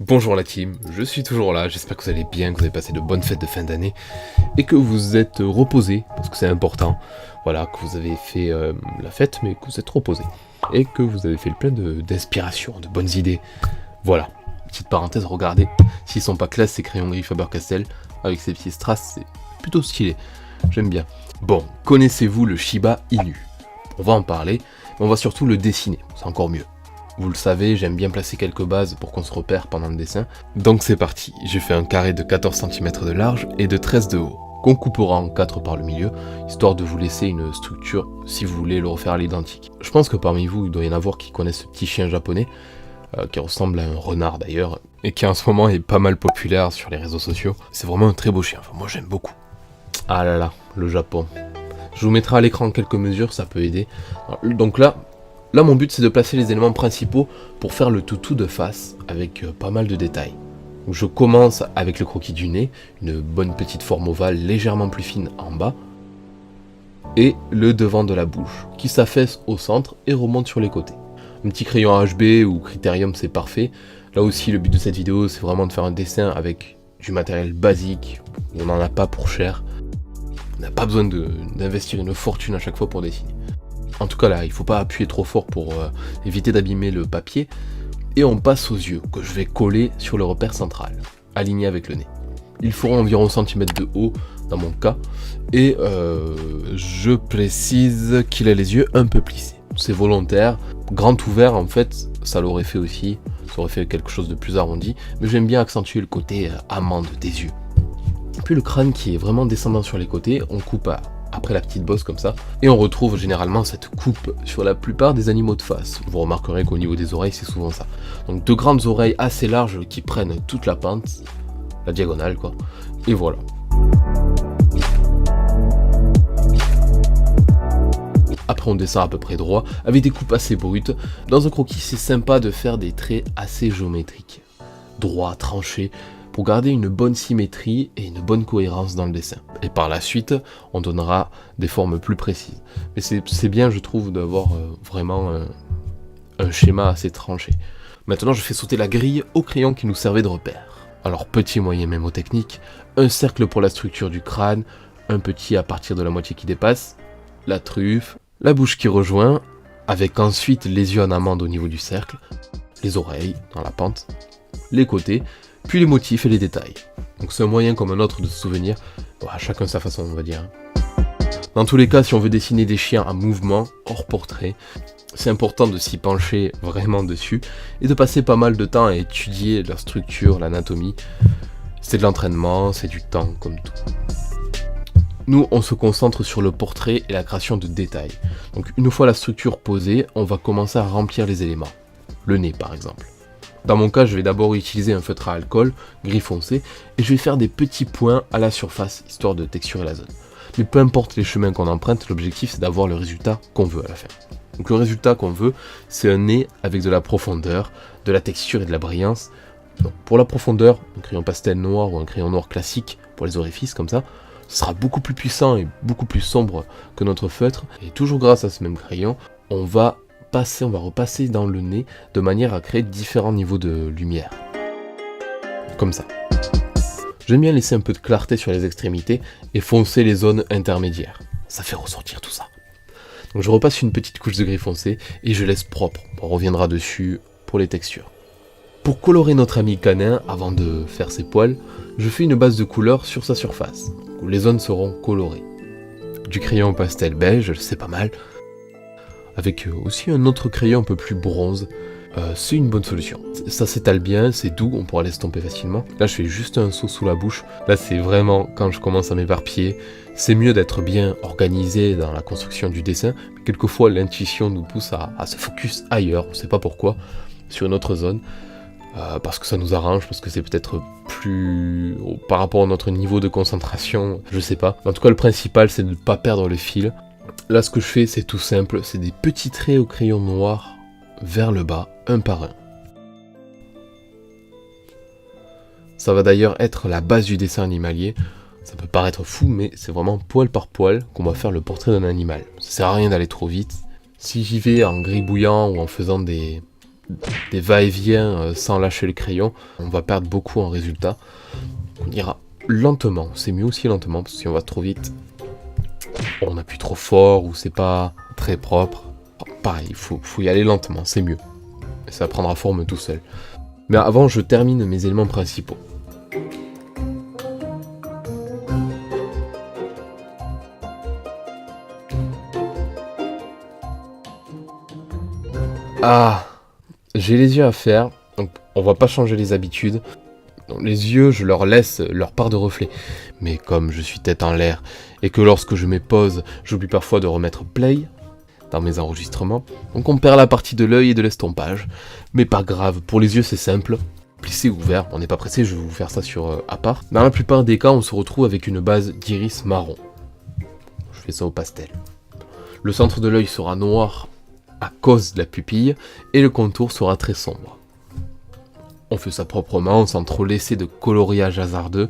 Bonjour la team, je suis toujours là, j'espère que vous allez bien, que vous avez passé de bonnes fêtes de fin d'année et que vous êtes reposés, parce que c'est important, voilà, que vous avez fait la fête mais que vous êtes reposés et que vous avez fait le plein d'inspiration, de bonnes idées. Voilà, petite parenthèse, regardez, s'ils sont pas classe ces crayons gris Faber-Castell avec ces petits strass, c'est plutôt stylé, j'aime bien. Bon, connaissez-vous le Shiba Inu? On va en parler, mais on va surtout le dessiner, c'est encore mieux. Vous le savez, j'aime bien placer quelques bases pour qu'on se repère pendant le dessin. Donc c'est parti, j'ai fait un carré de 14 cm de large et de 13 de haut, qu'on coupera en 4 par le milieu, histoire de vous laisser une structure si vous voulez le refaire à l'identique. Je pense que parmi vous, il doit y en avoir qui connaissent ce petit chien japonais, qui ressemble à un renard d'ailleurs, et qui en ce moment est pas mal populaire sur les réseaux sociaux. C'est vraiment un très beau chien, enfin moi j'aime beaucoup. Ah là là, le Japon. Je vous mettrai à l'écran quelques mesures, ça peut aider. Alors, donc là, mon but c'est de placer les éléments principaux pour faire le toutou de face avec pas mal de détails. Donc, je commence avec le croquis du nez, une bonne petite forme ovale légèrement plus fine en bas, et le devant de la bouche, qui s'affaisse au centre et remonte sur les côtés. Un petit crayon HB ou Criterium c'est parfait. Là aussi le but de cette vidéo c'est vraiment de faire un dessin avec du matériel basique, on n'en a pas pour cher. On n'a pas besoin d'investir une fortune à chaque fois pour dessiner. En tout cas là, il ne faut pas appuyer trop fort pour éviter d'abîmer le papier. Et on passe aux yeux, que je vais coller sur le repère central, aligné avec le nez. Ils feront environ 1 cm de haut dans mon cas. Et je précise qu'il a les yeux un peu plissés. C'est volontaire. Grand ouvert en fait, ça l'aurait fait aussi. Ça aurait fait quelque chose de plus arrondi. Mais j'aime bien accentuer le côté amande des yeux. Puis le crâne qui est vraiment descendant sur les côtés, on coupe après la petite bosse comme ça, et on retrouve généralement cette coupe sur la plupart des animaux de face. Vous remarquerez qu'au niveau des oreilles c'est souvent ça. Donc de grandes oreilles assez larges qui prennent toute la pente, la diagonale quoi, et voilà. Après on descend à peu près droit, avec des coupes assez brutes. Dans un croquis c'est sympa de faire des traits assez géométriques, droits, tranchés, pour garder une bonne symétrie et une bonne cohérence dans le dessin. Et par la suite, on donnera des formes plus précises. Mais c'est bien, je trouve, d'avoir vraiment un schéma assez tranché. Maintenant, je fais sauter la grille au crayon qui nous servait de repère. Alors, petit, moyen, mémotechnique, un cercle pour la structure du crâne, un petit à partir de la moitié qui dépasse, la truffe, la bouche qui rejoint, avec ensuite les yeux en amande au niveau du cercle, les oreilles dans la pente, les côtés, puis les motifs et les détails. Donc c'est un moyen comme un autre de se souvenir, chacun sa façon on va dire. Dans tous les cas, si on veut dessiner des chiens en mouvement, hors portrait, c'est important de s'y pencher vraiment dessus et de passer pas mal de temps à étudier leur structure, l'anatomie. C'est de l'entraînement, c'est du temps comme tout. Nous, on se concentre sur le portrait et la création de détails. Donc une fois la structure posée, on va commencer à remplir les éléments. Le nez par exemple. Dans mon cas, je vais d'abord utiliser un feutre à alcool, gris foncé, et je vais faire des petits points à la surface, histoire de texturer la zone. Mais peu importe les chemins qu'on emprunte, l'objectif c'est d'avoir le résultat qu'on veut à la fin. Donc le résultat qu'on veut, c'est un nez avec de la profondeur, de la texture et de la brillance. Donc pour la profondeur, un crayon pastel noir ou un crayon noir classique, pour les orifices comme ça, ce sera beaucoup plus puissant et beaucoup plus sombre que notre feutre. Et toujours grâce à ce même crayon, on va repasser dans le nez de manière à créer différents niveaux de lumière. Comme ça. J'aime bien laisser un peu de clarté sur les extrémités et foncer les zones intermédiaires. Ça fait ressortir tout ça. Donc je repasse une petite couche de gris foncé et je laisse propre. On reviendra dessus pour les textures. Pour colorer notre ami canin, avant de faire ses poils, je fais une base de couleur sur sa surface, où les zones seront colorées. Du crayon pastel beige, c'est pas mal, avec aussi un autre crayon un peu plus bronze, c'est une bonne solution. Ça s'étale bien, c'est doux, on pourra l'estomper facilement. Là je fais juste un saut sous la bouche, là c'est vraiment quand je commence à m'éparpiller. C'est mieux d'être bien organisé dans la construction du dessin, mais quelquefois l'intuition nous pousse à se focus ailleurs, on sait pas pourquoi, sur une autre zone, parce que ça nous arrange, parce que c'est peut-être plus par rapport à notre niveau de concentration, je sais pas. En tout cas le principal c'est de ne pas perdre le fil. Là ce que je fais c'est tout simple, c'est des petits traits au crayon noir vers le bas, un par un. Ça va d'ailleurs être la base du dessin animalier. Ça peut paraître fou mais c'est vraiment poil par poil qu'on va faire le portrait d'un animal. Ça sert à rien d'aller trop vite. Si j'y vais en gribouillant ou en faisant des des va-et-vient sans lâcher le crayon, on va perdre beaucoup en résultat. On ira lentement, c'est mieux aussi lentement, parce que si on va trop vite, on appuie trop fort ou c'est pas très propre. Pareil, il faut y aller lentement, c'est mieux. Et ça prendra forme tout seul. Mais avant, je termine mes éléments principaux. Ah, j'ai les yeux à faire, donc on va pas changer les habitudes. Donc, les yeux, je leur laisse leur part de reflet. Mais comme je suis tête en l'air, et que lorsque je mets pause, j'oublie parfois de remettre play dans mes enregistrements, donc on perd la partie de l'œil et de l'estompage. Mais pas grave, pour les yeux c'est simple, plissé ouvert, on n'est pas pressé, je vais vous faire ça sur à part. Dans la plupart des cas, on se retrouve avec une base d'iris marron. Je fais ça au pastel. Le centre de l'œil sera noir à cause de la pupille, et le contour sera très sombre. On fait ça proprement, sans trop laisser de coloriage hasardeux,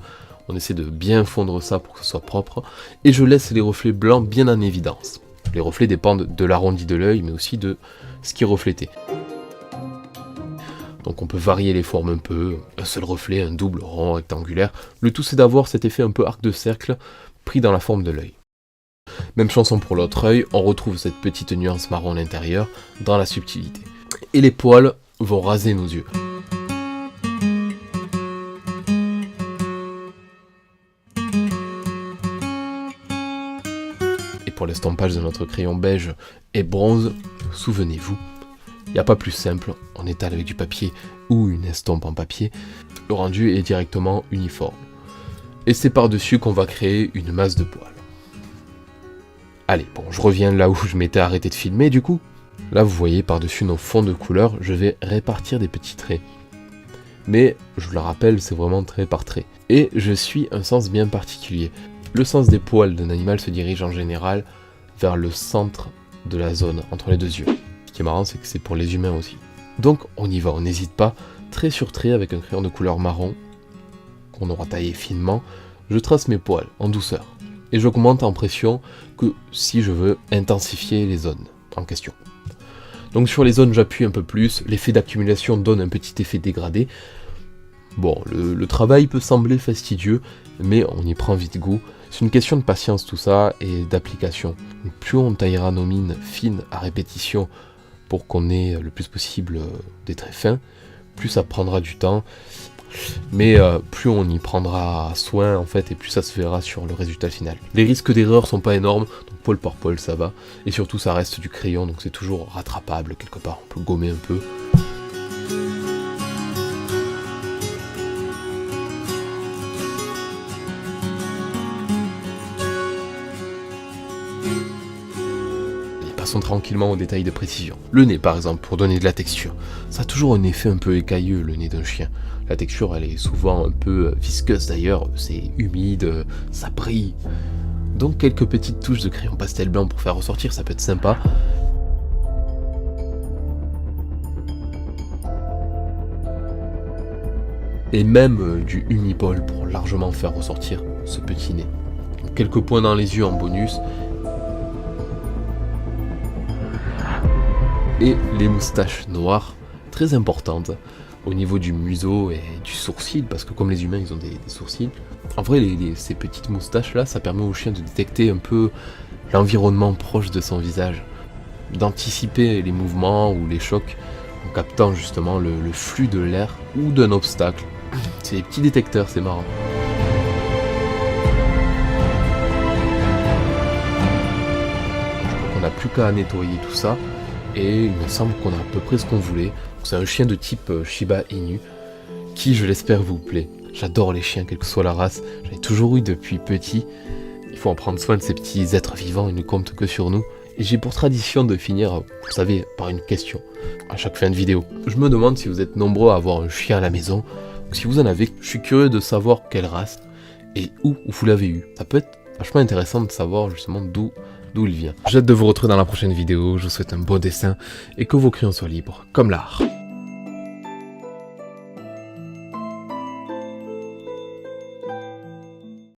on essaie de bien fondre ça pour que ce soit propre, et je laisse les reflets blancs bien en évidence. Les reflets dépendent de l'arrondi de l'œil, mais aussi de ce qui est reflété. Donc on peut varier les formes un peu, un seul reflet, un double, rond, rectangulaire, le tout c'est d'avoir cet effet un peu arc de cercle, pris dans la forme de l'œil. Même chanson pour l'autre œil, on retrouve cette petite nuance marron à l'intérieur, dans la subtilité. Et les poils vont raser nos yeux. Et pour l'estompage de notre crayon beige et bronze, souvenez-vous, il n'y a pas plus simple, on étale avec du papier ou une estompe en papier, le rendu est directement uniforme. Et c'est par-dessus qu'on va créer une masse de poils. Allez, bon, je reviens là où je m'étais arrêté de filmer du coup. Là, vous voyez, par-dessus nos fonds de couleur, je vais répartir des petits traits. Mais, je le rappelle, c'est vraiment trait par trait. Et je suis un sens bien particulier. Le sens des poils d'un animal se dirige en général vers le centre de la zone, entre les deux yeux. Ce qui est marrant, c'est que c'est pour les humains aussi. Donc, on y va, on n'hésite pas. Trait sur trait, avec un crayon de couleur marron, qu'on aura taillé finement, je trace mes poils, en douceur. Et j'augmente en pression que si je veux intensifier les zones en question. Donc sur les zones j'appuie un peu plus, l'effet d'accumulation donne un petit effet dégradé. Bon, le travail peut sembler fastidieux, mais on y prend vite goût. C'est une question de patience tout ça et d'application. Plus on taillera nos mines fines à répétition pour qu'on ait le plus possible des traits fins, plus ça prendra du temps. Mais plus on y prendra soin en fait et plus ça se verra sur le résultat final. Les risques d'erreur sont pas énormes, donc poil par poil ça va. Et surtout ça reste du crayon donc c'est toujours rattrapable quelque part, on peut gommer un peu. Et passons tranquillement aux détails de précision. Le nez par exemple pour donner de la texture. Ça a toujours un effet un peu écailleux le nez d'un chien. La texture elle est souvent un peu visqueuse d'ailleurs, c'est humide, ça brille. Donc quelques petites touches de crayon pastel blanc pour faire ressortir, ça peut être sympa. Et même du Uniball pour largement faire ressortir ce petit nez. Donc, quelques points dans les yeux en bonus. Et les moustaches noires, très importantes. Au niveau du museau et du sourcil, parce que comme les humains ils ont des sourcils, en vrai ces petites moustaches là, ça permet au chien de détecter un peu l'environnement proche de son visage, d'anticiper les mouvements ou les chocs, en captant justement le flux de l'air ou d'un obstacle. C'est des petits détecteurs, c'est marrant. Je crois qu'on n'a plus qu'à nettoyer tout ça, et il me semble qu'on a à peu près ce qu'on voulait. C'est un chien de type Shiba Inu, qui je l'espère vous plaît. J'adore les chiens, quelle que soit la race, j'en ai toujours eu depuis petit. Il faut en prendre soin de ces petits êtres vivants, ils ne comptent que sur nous. Et j'ai pour tradition de finir, vous savez, par une question, à chaque fin de vidéo. Je me demande si vous êtes nombreux à avoir un chien à la maison, ou si vous en avez, je suis curieux de savoir quelle race, et où vous l'avez eu. Ça peut être vachement intéressant de savoir justement d'où il vient. J'ai hâte de vous retrouver dans la prochaine vidéo, je vous souhaite un bon dessin, et que vos crayons soient libres, comme l'art.